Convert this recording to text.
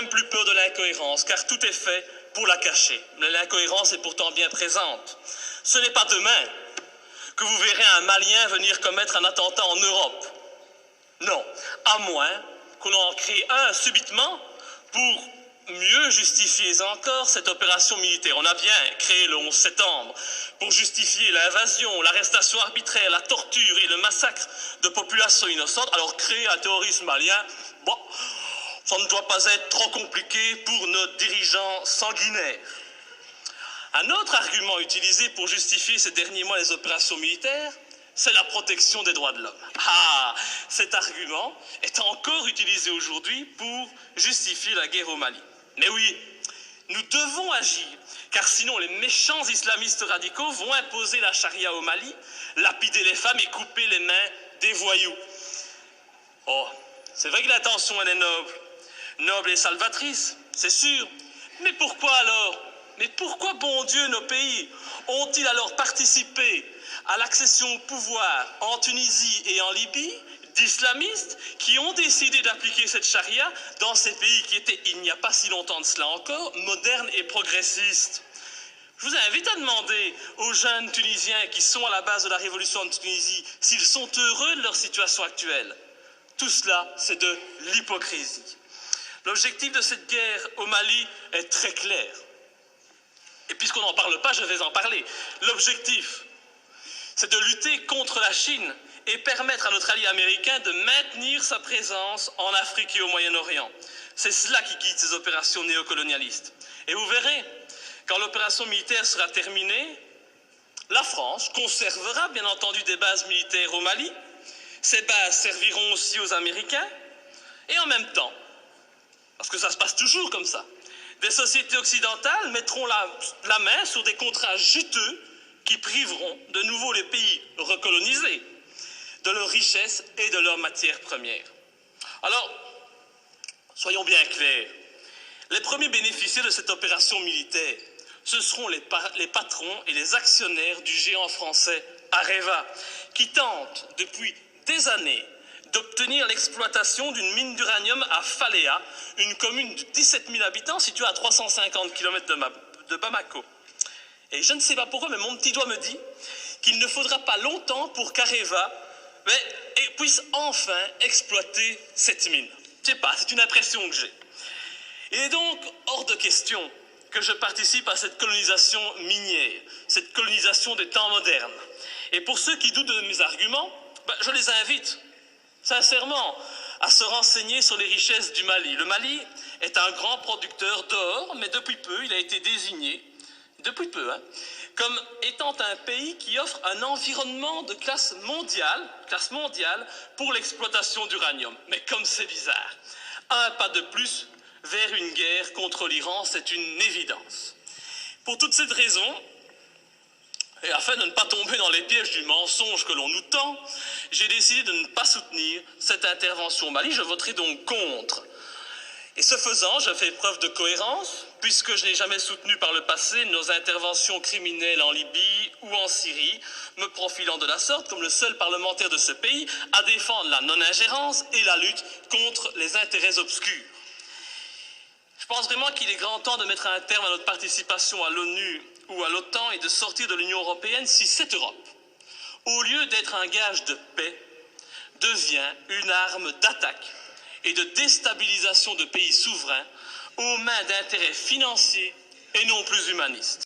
même plus peur de l'incohérence, car tout est fait pour la cacher. Mais l'incohérence est pourtant bien présente. Ce n'est pas demain que vous verrez un Malien venir commettre un attentat en Europe. Non, à moins qu'on en crée un subitement pour mieux justifier encore cette opération militaire. On a bien créé le 11 septembre pour justifier l'invasion, l'arrestation arbitraire, la torture et le massacre de populations innocentes. Alors créer un terrorisme malien, bon, ça ne doit pas être trop compliqué pour nos dirigeants sanguinaires. Un autre argument utilisé pour justifier ces derniers mois les opérations militaires, c'est la protection des droits de l'homme. Ah, cet argument est encore utilisé aujourd'hui pour justifier la guerre au Mali. Mais oui, nous devons agir, car sinon les méchants islamistes radicaux vont imposer la charia au Mali, lapider les femmes et couper les mains des voyous. Oh, c'est vrai que l'intention elle est noble et salvatrice, c'est sûr. Mais pourquoi alors? Mais pourquoi, bon Dieu, nos pays ont-ils alors participé à l'accession au pouvoir en Tunisie et en Libye d'islamistes qui ont décidé d'appliquer cette charia dans ces pays qui étaient, il n'y a pas si longtemps de cela encore, modernes et progressistes? Je vous invite à demander aux jeunes Tunisiens qui sont à la base de la révolution de Tunisie s'ils sont heureux de leur situation actuelle. Tout cela, c'est de l'hypocrisie. L'objectif de cette guerre au Mali est très clair. Et puisqu'on n'en parle pas, je vais en parler. L'objectif, c'est de lutter contre la Chine et permettre à notre allié américain de maintenir sa présence en Afrique et au Moyen-Orient. C'est cela qui guide ces opérations néocolonialistes. Et vous verrez, quand l'opération militaire sera terminée, la France conservera bien entendu des bases militaires au Mali. Ces bases serviront aussi aux Américains. Et en même temps, parce que ça se passe toujours comme ça, des sociétés occidentales mettront la main sur des contrats juteux qui priveront de nouveau les pays recolonisés de leurs richesses et de leurs matières premières. Alors, soyons bien clairs, les premiers bénéficiaires de cette opération militaire, ce seront les patrons et les actionnaires du géant français Areva, qui tentent depuis des années d'obtenir l'exploitation d'une mine d'uranium à Faléa, une commune de 17 000 habitants située à 350 km de Bamako. Et je ne sais pas pourquoi, mais mon petit doigt me dit qu'il ne faudra pas longtemps pour qu'Areva puisse enfin exploiter cette mine. Je ne sais pas, c'est une impression que j'ai. Il est donc hors de question que je participe à cette colonisation minière, cette colonisation des temps modernes. Et pour ceux qui doutent de mes arguments, je les invite sincèrement à se renseigner sur les richesses du Mali. Le Mali est un grand producteur d'or, mais depuis peu, il a été désigné, comme étant un pays qui offre un environnement de classe mondiale pour l'exploitation d'uranium. Mais comme c'est bizarre, un pas de plus vers une guerre contre l'Iran, c'est une évidence. Pour toute cette raison, et afin de ne pas tomber dans les pièges du mensonge que l'on nous tend, j'ai décidé de ne pas soutenir cette intervention au Mali. Je voterai donc contre. Et ce faisant, je fais preuve de cohérence, puisque je n'ai jamais soutenu par le passé nos interventions criminelles en Libye ou en Syrie, me profilant de la sorte comme le seul parlementaire de ce pays à défendre la non-ingérence et la lutte contre les intérêts obscurs. Je pense vraiment qu'il est grand temps de mettre un terme à notre participation à l'ONU ou à l'OTAN et de sortir de l'Union européenne si cette Europe, au lieu d'être un gage de paix, devient une arme d'attaque et de déstabilisation de pays souverains aux mains d'intérêts financiers et non plus humanistes.